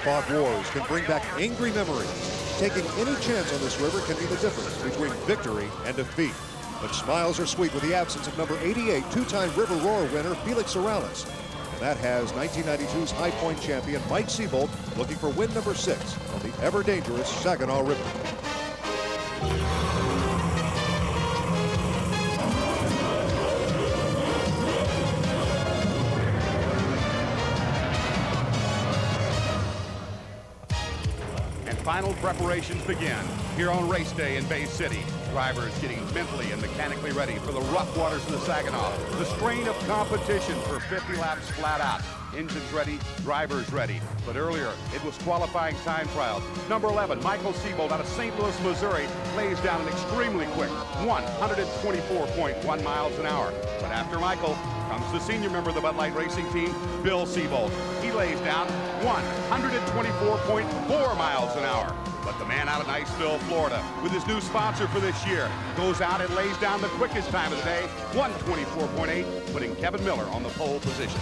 hard-fought wars can bring back angry memories. Taking any chance on this river can be the difference between victory and defeat. But smiles are sweet with the absence of number 88, two-time River Roar winner Felix Morales. And that has 1992's High Point champion Mike Seabolt looking for win number 6 on the ever-dangerous Saginaw River. Final preparations begin here on race day in Bay City. Drivers getting mentally and mechanically ready for the rough waters of the Saginaw. The strain of competition for 50 laps flat out. Engines ready, drivers ready. But earlier, it was qualifying time trials. Number 11, Michael Seabolt out of St. Louis, Missouri, lays down an extremely quick 124.1 miles an hour. But after Michael comes the senior member of the Bud Light Racing team, Bill Seabolt. He lays down 124.4 miles an hour. But the man out of Niceville, Florida, with his new sponsor for this year, goes out and lays down the quickest time of the day, 124.8, putting Kevin Miller on the pole position.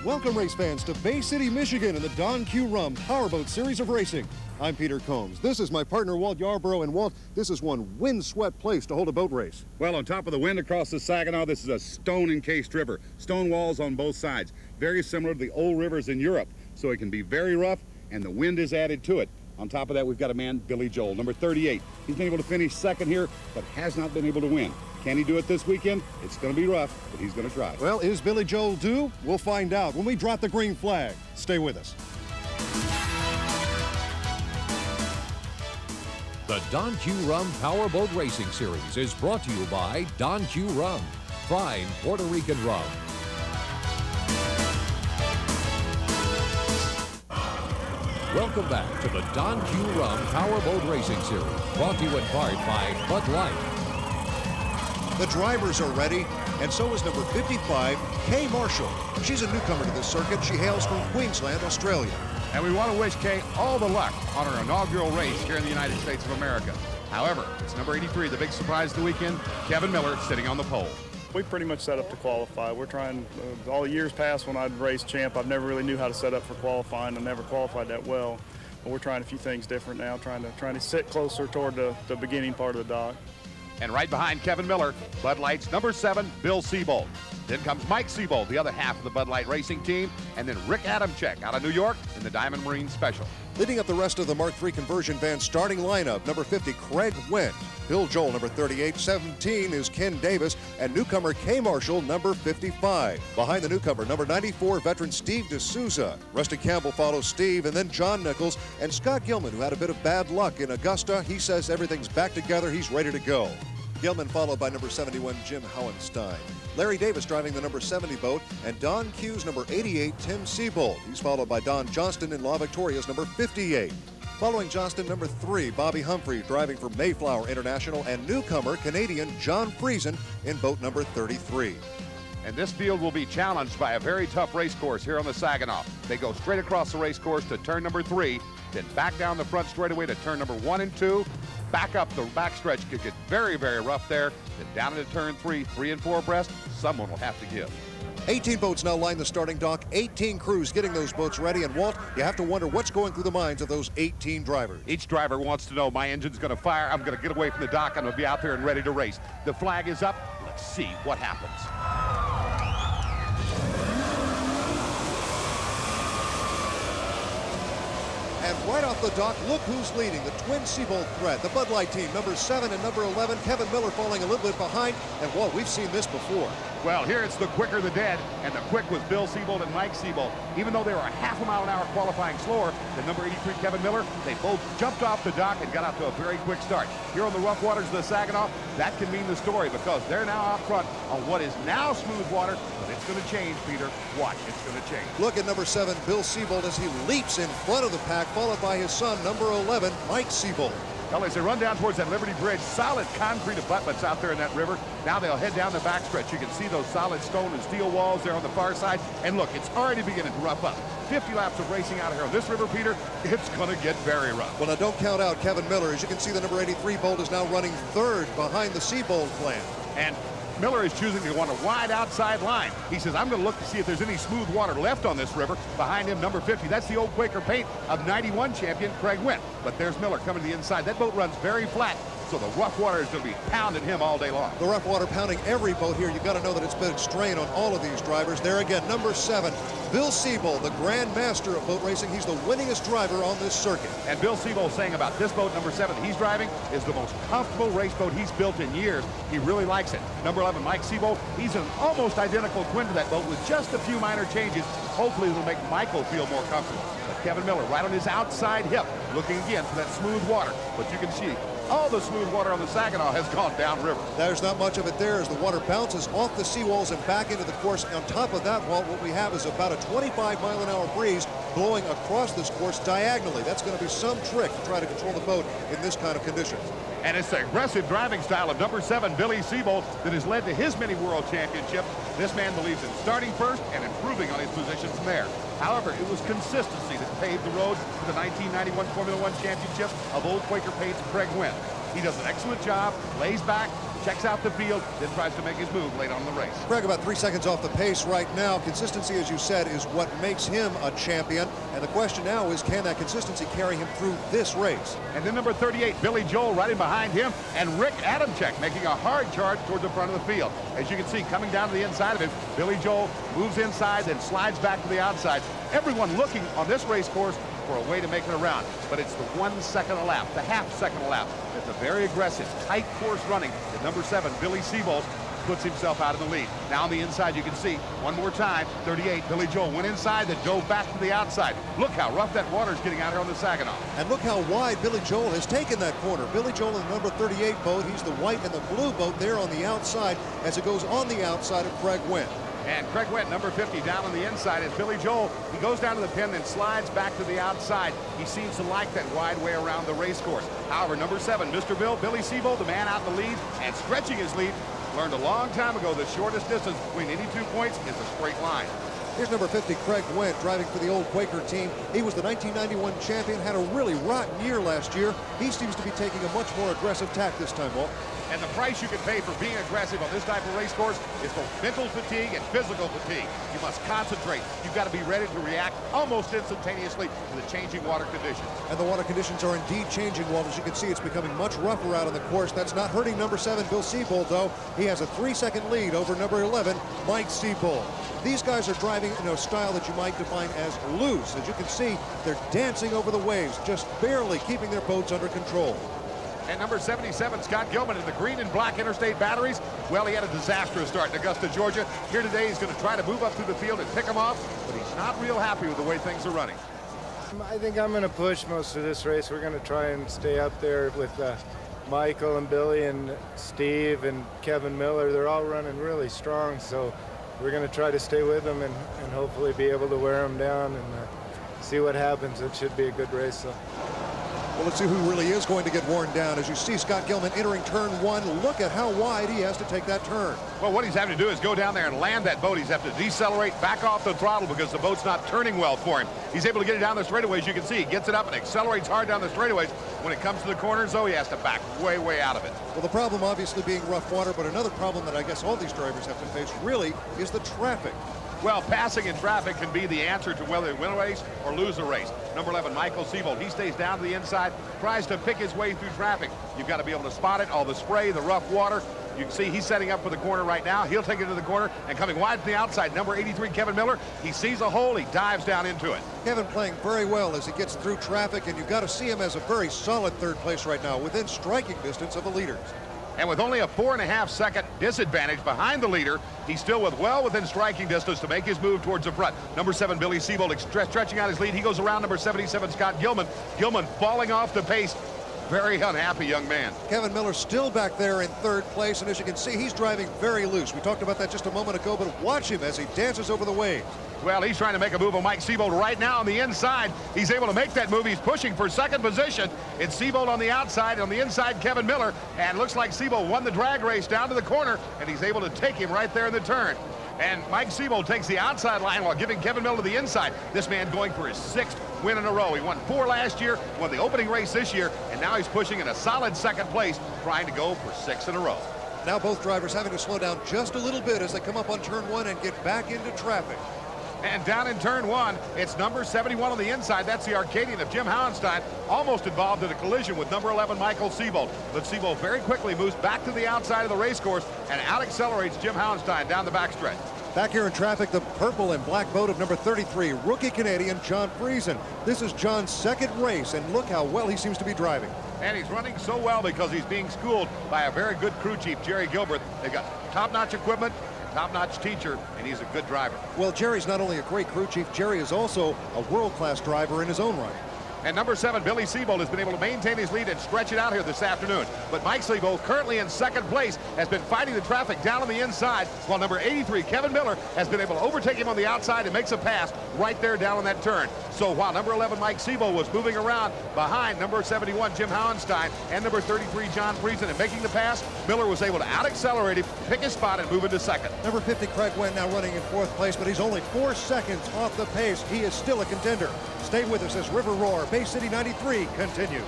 Welcome, race fans, to Bay City, Michigan in the Don Q Powerboat Series of racing. I'm Peter Combs. This is my partner, Walt Yarborough. And Walt, this is one windswept place to hold a boat race. Well, on top of the wind across the Saginaw, this is a stone-encased river. Stone walls on both sides. Very similar to the old rivers in Europe. So it can be very rough, and the wind is added to it. On top of that, we've got a man, Billy Joel, number 38. He's been able to finish second here, but has not been able to win. Can he do it this weekend? It's going to be rough, but he's going to try. Well, is Billy Joel due? We'll find out when we drop the green flag. Stay with us. The Don Q Powerboat Racing Series is brought to you by Don Q Rum, fine Puerto Rican rum. Welcome back to the Don Q Powerboat Racing Series, brought to you in part by Bud Light. The drivers are ready, and so is number 55, Kay Marshall. She's a newcomer to this circuit. She hails from Queensland, Australia. And we want to wish Kay all the luck on her inaugural race here in the United States of America. However, it's number 83, the big surprise of the weekend, Kevin Miller, sitting on the pole. We pretty much set up to qualify. We're trying, all the years past when I'd raced champ, I've never really knew how to set up for qualifying. I never qualified that well. But we're trying a few things different now, trying to sit closer toward the beginning part of the dock. And right behind Kevin Miller, Bud Light's number 7, Bill Seabolt. Then comes Mike Seabolt, the other half of the Bud Light Racing team, and then Rick Adamczyk out of New York in the Diamond Marine Special. Leading up the rest of the Mark III conversion van starting lineup, number 50, Craig Wendt. Bill Joel, number 38. 17 is Ken Davis, and newcomer Kay Marshall, number 55. Behind the newcomer, number 94, veteran Steve D'Souza. Rusty Campbell follows Steve, and then John Nichols, and Scott Gilman, who had a bit of bad luck in Augusta. He says everything's back together. He's ready to go. Gilman followed by number 71, Jim Hohenstein. Larry Davis driving the number 70 boat, and Don Q's number 88, Tim Seabolt. He's followed by Don Johnston in La Victoria's number 58. Following Johnston, number 3, Bobby Humphrey driving for Mayflower International, and newcomer Canadian John Friesen in boat number 33. And this field will be challenged by a very tough race course here on the Saginaw. They go straight across the race course to turn number 3, then back down the front straightaway to turn number 1 and 2. Back up the backstretch could get very, very rough there. Then down into turn 3, 3 and 4 abreast. Someone will have to give. 18 boats now line the starting dock. 18 crews getting those boats ready. And Walt, you have to wonder what's going through the minds of those 18 drivers. Each driver wants to know, my engine's going to fire. I'm going to get away from the dock. I'm going to be out there and ready to race. The flag is up. Let's see what happens. And right off the dock, look who's leading. The twin Seabolt threat, the Bud Light team, number 7 and number 11. Kevin Miller falling a little bit behind. And Walt, we've seen this before. Well, here it's the quicker the dead, and the quick was Bill Seabolt and Mike Seabolt. Even though they were a half a mile an hour qualifying slower than number 83 Kevin Miller, they both jumped off the dock and got out to a very quick start. Here on the rough waters of the Saginaw, that can mean the story because they're now out front on what is now smooth water, but it's going to change, Peter. Watch, it's going to change. Look at number 7, Bill Seabolt, as he leaps in front of the pack, followed by his son, number 11, Mike Seabolt. Well, as they run down towards that Liberty Bridge, solid concrete abutments out there in that river. Now they'll head down the backstretch. You can see those solid stone and steel walls there on the far side. And look, it's already beginning to rough up. 50 laps of racing out here on this river, Peter. It's going to get very rough. Well, now don't count out Kevin Miller. As you can see, the number 83 boat is now running 3rd behind the Seabolt clan. And Miller is choosing to go on a wide outside line. He says, I'm going to look to see if there's any smooth water left on this river. Behind him, number 50. That's the old Quaker paint of 91 champion Craig Went. But there's Miller coming to the inside. That boat runs very flat, so the rough water is going to be pounding him all day long. The rough water pounding every boat here. You've got to know that it's been a strain on all of these drivers. There again, number 7, Bill Siebold, the Grand Master of boat racing. He's the winningest driver on this circuit. And Bill Siebold saying about this boat, number 7, that he's driving, is the most comfortable race boat he's built in years. He really likes it. Number 11, Mike Siebold, he's an almost identical twin to that boat with just a few minor changes. Hopefully it'll make Michael feel more comfortable. But Kevin Miller right on his outside hip, looking again for that smooth water. But you can see all the smooth water on the Saginaw has gone downriver. There's not much of it there as the water bounces off the seawalls and back into the course. On top of that, Walt, what we have is about a 25-mile-an-hour breeze blowing across this course diagonally. That's going to be some trick to try to control the boat in this kind of conditions. And it's the aggressive driving style of number 7, Billy Siebold, that has led to his many world championships. This man believes in starting first and improving on his position from there. However, it was consistency that paved the road to the 1991 Formula One championship of old Quaker paint's Craig Went. He does an excellent job, lays back, checks out the field, then tries to make his move late on in the race. Craig about 3 seconds off the pace right now. Consistency, as you said, is what makes him a champion. And the question now is, can that consistency carry him through this race? And then number 38, Billy Joel, right in behind him, and Rick Adamczyk making a hard charge toward the front of the field. As you can see, coming down to the inside of him, Billy Joel moves inside, then slides back to the outside. Everyone looking on this race course for a way to make it around, but it's the 1 second a lap, the half-second a lap. It's a very aggressive, tight course running that number 7, Billy Siebold, puts himself out in the lead. Now on the inside, you can see, one more time, 38, Billy Joel went inside, then dove back to the outside. Look how rough that water is getting out here on the Saginaw. And look how wide Billy Joel has taken that corner. Billy Joel in the number 38 boat, he's the white and the blue boat there on the outside as it goes on the outside of Craig Went. And Craig Went, number 50, down on the inside is Billy Joel. He goes down to the pin and slides back to the outside. He seems to like that wide way around the race course. However, number 7, Mr. Billy Siebold, the man out in the lead and stretching his lead, learned a long time ago the shortest distance between any 2 points is a straight line. Here's number 50, Craig Went, driving for the old Quaker team. He was the 1991 champion, had a really rotten year last year. He seems to be taking a much more aggressive tack this time, Walt. And the price you can pay for being aggressive on this type of race course is both mental fatigue and physical fatigue. You must concentrate. You've got to be ready to react almost instantaneously to the changing water conditions. And the water conditions are indeed changing, Walt. As you can see, it's becoming much rougher out on the course. That's not hurting number 7, Bill Siebold, though. He has a 3-second lead over number 11, Mike Siebold. These guys are driving in a style that you might define as loose. As you can see, they're dancing over the waves, just barely keeping their boats under control. And number 77, Scott Gilman, in the green and black Interstate batteries. Well, he had a disastrous start in Augusta, Georgia. Here today, he's going to try to move up through the field and pick them off, but he's not real happy with the way things are running. I think I'm going to push most of this race. We're going to try and stay up there with Michael and Billy and Steve and Kevin Miller. They're all running really strong, so we're going to try to stay with them and hopefully be able to wear them down and see what happens. It should be a good race, though. Well, let's see who really is going to get worn down. As you see Scott Gilman entering turn 1, look at how wide he has to take that turn. Well, what he's having to do is go down there and land that boat. He's have to decelerate, back off the throttle because the boat's not turning well for him. He's able to get it down the straightaways. You can see he gets it up and accelerates hard down the straightaways. When it comes to the corners, though, he has to back way, way out of it. Well, the problem obviously being rough water, but another problem that I guess all these drivers have to face really is the traffic. Well, passing in traffic can be the answer to whether they win a race or lose a race. Number 11, Michael Siebold, he stays down to the inside, tries to pick his way through traffic. You've got to be able to spot it, all the spray, the rough water. You can see he's setting up for the corner right now. He'll take it to the corner and coming wide to the outside. Number 83, Kevin Miller, he sees a hole, he dives down into it. Kevin playing very well as he gets through traffic, and you've got to see him as a very solid 3rd place right now, within striking distance of the leaders. And with only a 4.5 second disadvantage behind the leader, he's still well within striking distance to make his move towards the front. Number 7, Billy Siebold, stretching out his lead. He goes around number 77, Scott Gilman. Gilman falling off the pace. Very unhappy young man. Kevin Miller still back there in 3rd place, and as you can see, he's driving very loose. We talked about that just a moment ago, but watch him as he dances over the waves. Well, he's trying to make a move on Mike Siebold right now on the inside. He's able to make that move. He's pushing for 2nd position. It's Siebold on the outside. On the inside, Kevin Miller. And looks like Siebold won the drag race down to the corner, and he's able to take him right there in the turn. And Mike Siebold takes the outside line while giving Kevin Miller the inside. This man going for his 6th win in a row. He won 4 last year, won the opening race this year, and now he's pushing in a solid 2nd place, trying to go for 6 in a row. Now both drivers having to slow down just a little bit as they come up on turn 1 and get back into traffic. And down in turn 1, it's number 71 on the inside. That's the Arcadian of Jim Howenstein, almost involved in a collision with number 11, Michael Seabold. But Seabold very quickly moves back to the outside of the race course and out-accelerates Jim Howenstein down the backstretch. Back here in traffic, the purple and black boat of number 33, rookie Canadian John Friesen. This is John's second race, and look how well he seems to be driving. And he's running so well because he's being schooled by a very good crew chief, Jerry Gilbert. They've got top-notch equipment, top-notch teacher, and he's a good driver. Well, Jerry's not only a great crew chief, Jerry is also a world-class driver in his own right. And number 7, Billy Seabold, has been able to maintain his lead and stretch it out here this afternoon. But Mike Seabold, currently in second place, has been fighting the traffic down on the inside, while number 83, Kevin Miller, has been able to overtake him on the outside and makes a pass right there down on that turn. So while number 11, Mike Seabold, was moving around behind number 71, Jim Howenstein, and number 33, John Friesen, and making the pass, Miller was able to out-accelerate him, pick his spot, and move into second. Number 50, Craig Wendt, now running in 4th place, but he's only 4 seconds off the pace. He is still a contender. Stay with us as River Roar, Bay City 93 continues.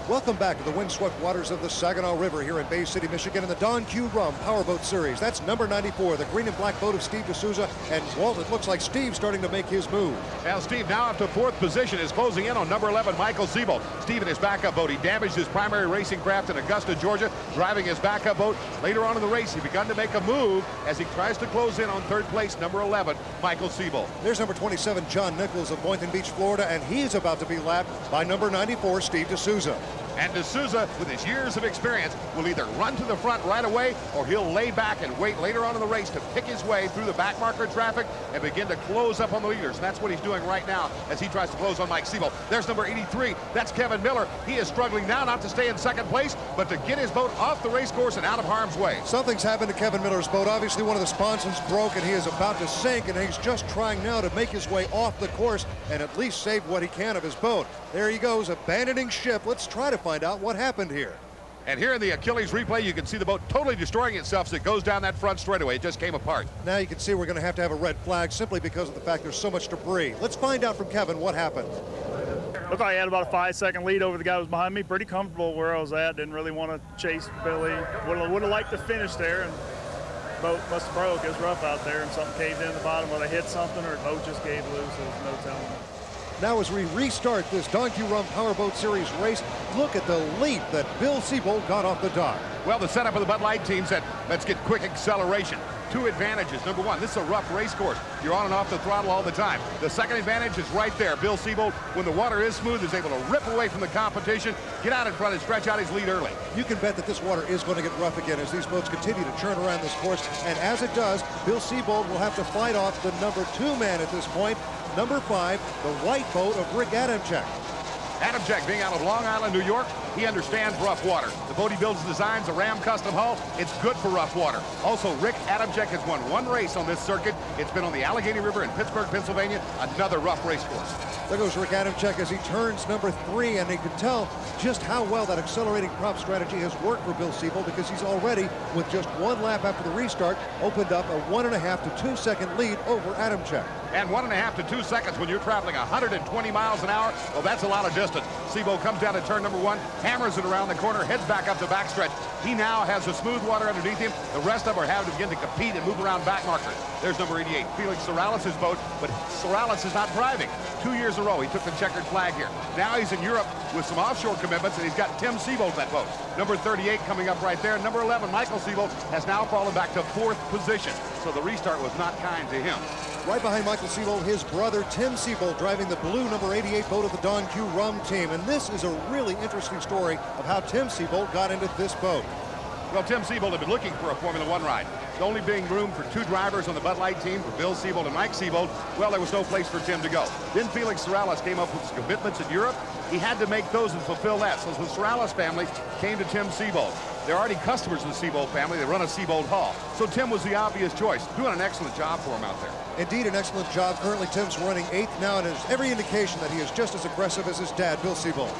Welcome back to the windswept waters of the Saginaw River here in Bay City, Michigan in the Don Q Powerboat Series. That's number 94, the green and black boat of Steve D'Souza. And Walt, it looks like Steve's starting to make his move. Well, Steve now up to 4th position is closing in on number 11, Michael Seabold. Steve in his backup boat. He damaged his primary racing craft in Augusta, Georgia, driving his backup boat. Later on in the race, he begun to make a move as he tries to close in on 3rd place, number 11, Michael Seabold. There's number 27, John Nichols of Boynton Beach, Florida, and he's about to be lapped by number 94, Steve D'Souza. And D'Souza, with his years of experience, will either run to the front right away or he'll lay back and wait later on in the race to pick his way through the back marker traffic and begin to close up on the leaders. And that's what he's doing right now as he tries to close on Mike Seabold. There's number 83. That's Kevin Miller. He is struggling now not to stay in second place, but to get his boat off the race course and out of harm's way. Something's happened to Kevin Miller's boat. Obviously, one of the sponsons broke, and he is about to sink, and he's just trying now to make his way off the course and at least save what he can of his boat. There he goes, abandoning ship. Let's try to find out what happened here. And here in the Achilles replay, you can see the boat totally destroying itself as it goes down that front straightaway. It just came apart. Now you can see we're going to have a red flag simply because of the fact there's so much debris. Let's find out from Kevin what happened. Looked like I had about a 5-second lead over the guy who was behind me. Pretty comfortable where I was at. Didn't really want to chase Billy. Would have liked to finish there, and boat must have broke. It was rough out there, and something caved in the bottom, whether they hit something or the boat just gave loose. There's no telling. Now as we restart this Don Q Powerboat Series race, look at the leap that Bill Seabold got off the dock. Well, the setup of the Bud Light team said, let's get quick acceleration. 2 advantages. Number 1, this is a rough race course. You're on and off the throttle all the time. The second advantage is right there. Bill Seabold, when the water is smooth, is able to rip away from the competition, get out in front and stretch out his lead early. You can bet that this water is going to get rough again as these boats continue to churn around this course. And as it does, Bill Seabold will have to fight off the number 2 man at this point. Number 5, the white boat of Rick Adamczyk. Adamczyk, being out of Long Island, New York, he understands rough water. The boat he builds and designs, a Ram custom hull, it's good for rough water. Also, Rick Adamczyk has won 1 race on this circuit. It's been on the Allegheny River in Pittsburgh, Pennsylvania, another rough race course. There goes Rick Adamczyk as he turns number 3, and you can tell just how well that accelerating prop strategy has worked for Bill Seabold because he's already, with just 1 lap after the restart, opened up a 1.5 to 2 second lead over Adamczyk. And 1.5 to 2 seconds when you're traveling 120 miles an hour, well, that's a lot of distance. Seabold comes down to turn number 1, hammers it around the corner, heads back up the backstretch. He now has the smooth water underneath him. The rest of them are having to begin to compete and move around back markers. There's number 88, Felix Sorales' boat, but Sorales is not driving. 2 years in a row, he took the checkered flag here. Now he's in Europe with some offshore commitments, and he's got Tim Seabold in that boat. Number 38 coming up right there. Number 11, Michael Seabold, has now fallen back to 4th position. So the restart was not kind to him. Right behind Michael Seabold, his brother Tim Seabold driving the blue number 88 boat of the Don Q team. And this is a really interesting story of how Tim Seabold got into this boat. Well, Tim Seabold had been looking for a Formula 1 ride. The only being room for 2 drivers on the Bud Light team, for Bill Seabold and Mike Seabold, well, there was no place for Tim to go. Then Felix Sorales came up with his commitments in Europe. He had to make those and fulfill that. So the Sorales family came to Tim Seabold. They're already customers of the Seabold family. They run a Seabold Hall. So Tim was the obvious choice, doing an excellent job for him out there. Indeed, an excellent job. Currently, Tim's running 8th now, and there's every indication that he is just as aggressive as his dad, Bill Seabold.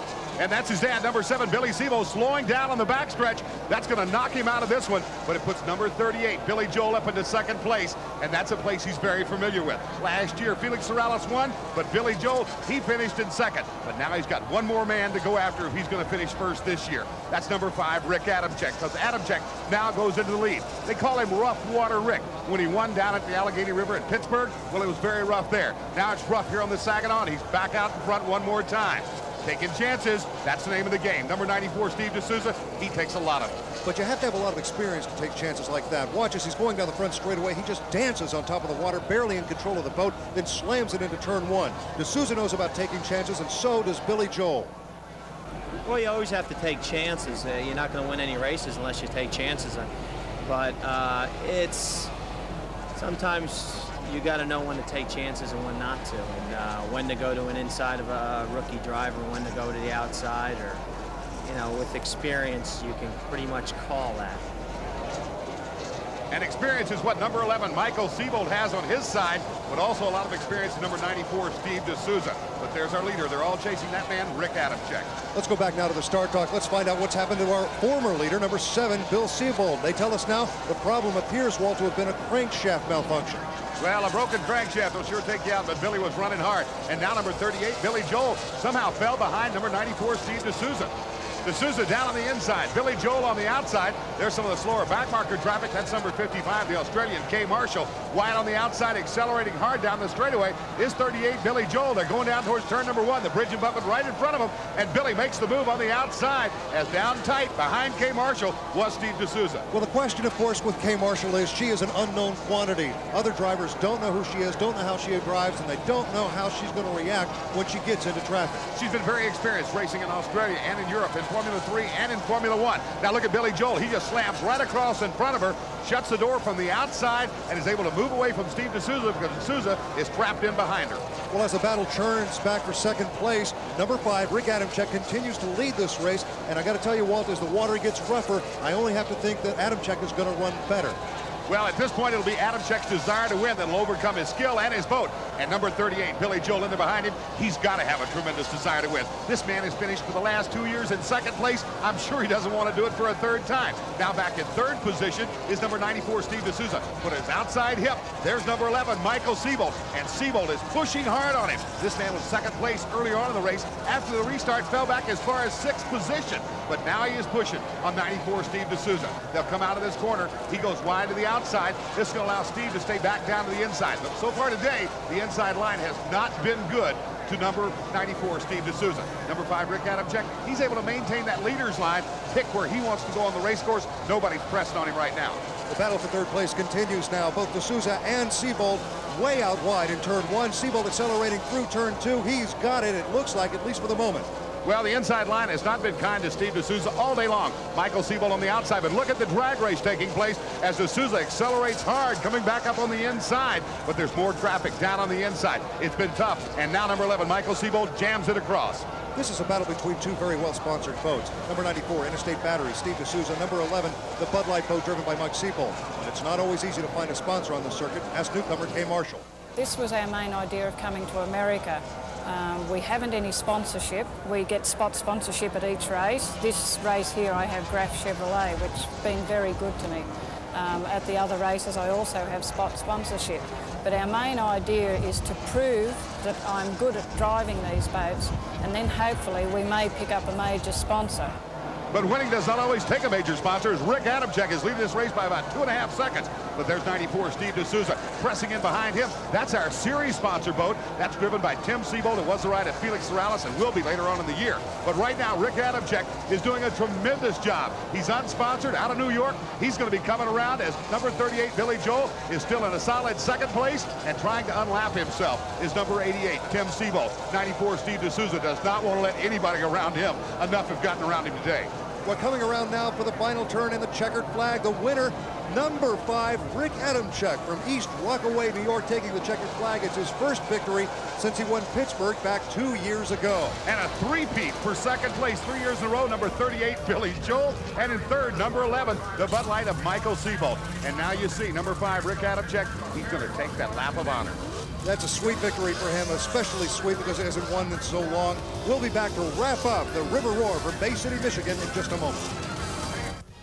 And that's his dad, number 7, Billy Sebo, slowing down on the backstretch. That's going to knock him out of this one, but it puts number 38, Billy Joel, up into second place, and that's a place he's very familiar with. Last year, Felix Morales won, but Billy Joel, he finished in second. But now he's got one more man to go after if he's going to finish first this year. That's number 5, Rick Adamczyk, because Adamczyk now goes into the lead. They call him Rough Water Rick. When he won down at the Allegheny River in Pittsburgh, well, it was very rough there. Now it's rough here on the Saginaw, and he's back out in front one more time. Taking chances, that's the name of the game. Number 94, Steve D'Souza, he takes a lot of them. But you have to have a lot of experience to take chances like that. Watch as he's going down the front straightaway. He just dances on top of the water, barely in control of the boat, then slams it into turn 1. D'Souza knows about taking chances, and so does Billy Joel. Well, you always have to take chances. You're not going to win any races unless you take chances. But it's sometimes you got to know when to take chances and when not to, and when to go to an inside of a rookie driver, when to go to the outside, or, you know, with experience, you can pretty much call that. And experience is what number 11, Michael Seabold, has on his side, but also a lot of experience in number 94, Steve D'Souza. But there's our leader. They're all chasing that man, Rick Adamczyk. Let's go back now to the start talk. Let's find out what's happened to our former leader, number 7, Bill Seabold. They tell us now the problem appears, Walt, to have been a crankshaft malfunction. Well, a broken crankshaft will sure take you out, but Billy was running hard. And now number 38, Billy Joel, somehow fell behind number 94, Steve D'Souza. D'Souza down on the inside, Billy Joel on the outside. There's some of the slower backmarker traffic. That's number 55, the Australian K. Marshall. Wide on the outside, accelerating hard down the straightaway is 38, Billy Joel. They're going down towards turn number 1. The bridge abutment right in front of them, and Billy makes the move on the outside as down tight behind K. Marshall was Steve D'Souza. Well, the question, of course, with K. Marshall is she is an unknown quantity. Other drivers don't know who she is, don't know how she drives, and they don't know how she's going to react when she gets into traffic. She's been very experienced racing in Australia and in Europe, in Formula 3 and in Formula 1. Now look at Billy Joel. He just slams right across in front of her, shuts the door from the outside, and is able to move away from Steve D'Souza because D'Souza is trapped in behind her. Well, as the battle churns back for second place, number 5, Rick Adamczyk, continues to lead this race. And I got to tell you, Walt, as the water gets rougher, I only have to think that Adamczyk is going to run better. Well, at this point, it'll be Adamczyk's desire to win that'll overcome his skill and his boat. And number 38, Billy Joel, in there behind him, he's got to have a tremendous desire to win. This man has finished for the last 2 years in second place. I'm sure he doesn't want to do it for a third time. Now back in third position is number 94, Steve D'Souza. Put his outside hip. There's number 11, Michael Seabold. And Seabold is pushing hard on him. This man was second place earlier on in the race. After the restart, fell back as far as 6th position. But now he is pushing on 94, Steve D'Souza. They'll come out of this corner. He goes wide to the outside. This is going to allow Steve to stay back down to the inside. But so far today, the inside line has not been good to number 94, Steve D'Souza. Number 5, Rick Adamczyk, he's able to maintain that leader's line, pick where he wants to go on the race course. Nobody's pressing on him right now. The battle for third place continues now. Both D'Souza and Seabold way out wide in turn 1. Seabold accelerating through turn 2. He's got it, it looks like, at least for the moment. Well, the inside line has not been kind to Steve D'Souza all day long. Michael Seabold on the outside, but look at the drag race taking place as D'Souza accelerates hard, coming back up on the inside, but there's more traffic down on the inside. It's been tough, and now number 11, Michael Seabold, jams it across. This is a battle between two very well-sponsored boats. Number 94, Interstate Battery, Steve D'Souza. Number 11, the Bud Light boat driven by Mike Seabold. And it's not always easy to find a sponsor on the circuit. Ask newcomer K. Marshall. This was our main idea of coming to America. We haven't any sponsorship. We get spot sponsorship at each race. This race here I have Graf Chevrolet, which has been very good to me. At the other races I also have spot sponsorship. But our main idea is to prove that I'm good at driving these boats, and then hopefully we may pick up a major sponsor. But winning does not always take a major sponsor, as Rick Adamczyk is leading this race by about 2.5 seconds. But there's 94, Steve D'Souza, pressing in behind him. That's our series sponsor boat. That's driven by Tim Seabold. It was the ride at Felix Morales and will be later on in the year. But right now, Rick Adamczyk is doing a tremendous job. He's unsponsored out of New York. He's going to be coming around as number 38, Billy Joel, is still in a solid second place, and trying to unlap himself is number 88, Tim Seabold. 94, Steve D'Souza does not want to let anybody around him. Enough have gotten around him today. We're coming around now for the final turn in the checkered flag. The winner, number 5, Rick Adamczyk from East Rockaway, New York, taking the checkered flag. It's his first victory since he won Pittsburgh back 2 years ago. And a three-peat for second place 3 years in a row. Number 38, Billy Joel. And in third, number 11, the Bud Light of Michael Seabold. And now you see number 5, Rick Adamczyk. He's going to take that lap of honor. That's a sweet victory for him, especially sweet because it hasn't won in so long. We'll be back to wrap up the River Roar from Bay City, Michigan in just a moment.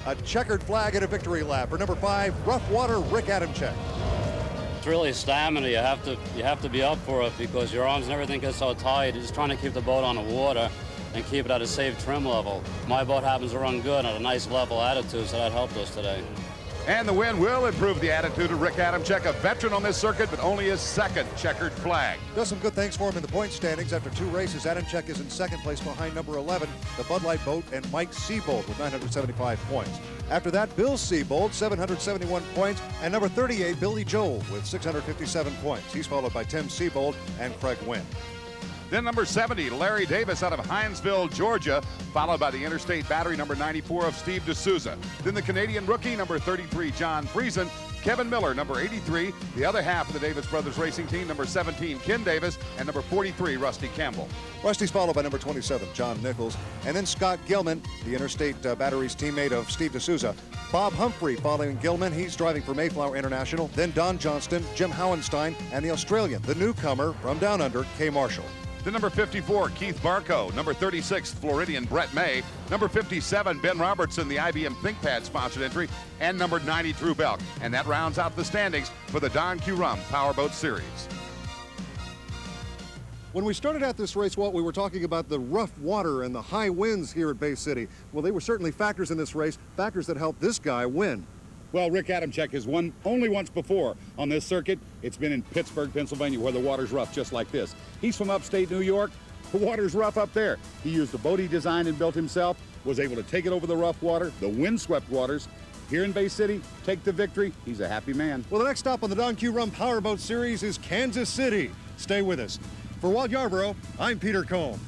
A checkered flag at a victory lap for number 5, Rough Water Rick Adamczyk. It's really stamina. You have to be up for it because your arms and everything gets so tight. You're just trying to keep the boat on the water and keep it at a safe trim level. My boat happens to run good at a nice level attitude, so that helped us today. And the win will improve the attitude of Rick Adamczyk, a veteran on this circuit, but only his second checkered flag. Does some good things for him in the point standings. After 2 races, Adamczyk is in second place behind number 11, the Bud Light boat, and Mike Seabold with 975 points. After that, Bill Seabold, 771 points, and number 38, Billy Joel with 657 points. He's followed by Tim Seabold and Craig Wynn. Then number 70, Larry Davis out of Hinesville, Georgia, followed by the Interstate Battery number 94 of Steve D'Souza. Then the Canadian rookie, number 33, John Friesen. Kevin Miller, number 83, the other half of the Davis Brothers Racing Team, number 17, Ken Davis, and number 43, Rusty Campbell. Rusty's followed by number 27, John Nichols, and then Scott Gilman, the Interstate Batteries teammate of Steve D'Souza. Bob Humphrey following Gilman, he's driving for Mayflower International. Then Don Johnston, Jim Howenstein, and the Australian, the newcomer from Down Under, Kay Marshall. The number 54, Keith Barco. Number 36, Floridian Brett May. Number 57, Ben Robertson, the IBM ThinkPad sponsored entry. And number 90, Drew Belk. And that rounds out the standings for the Don Q Powerboat Series. When we started out this race, Walt, we were talking about the rough water and the high winds here at Bay City. Well, they were certainly factors in this race, factors that helped this guy win. Well, Rick Adamczyk has won only once before on this circuit. It's been in Pittsburgh, Pennsylvania, where the water's rough just like this. He's from upstate New York. The water's rough up there. He used the boat he designed and built himself, was able to take it over the rough water, the windswept waters. Here in Bay City, take the victory. He's a happy man. Well, the next stop on the Don Q Powerboat Series is Kansas City. Stay with us. For Walt Yarborough, I'm Peter Combs.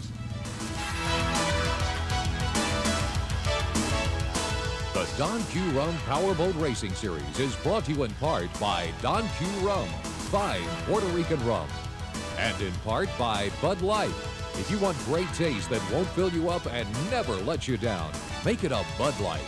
The Don Q Powerboat Racing Series is brought to you in part by Don Q Rum, fine Puerto Rican rum, and in part by Bud Light. If you want great taste that won't fill you up and never let you down, make it a Bud Light.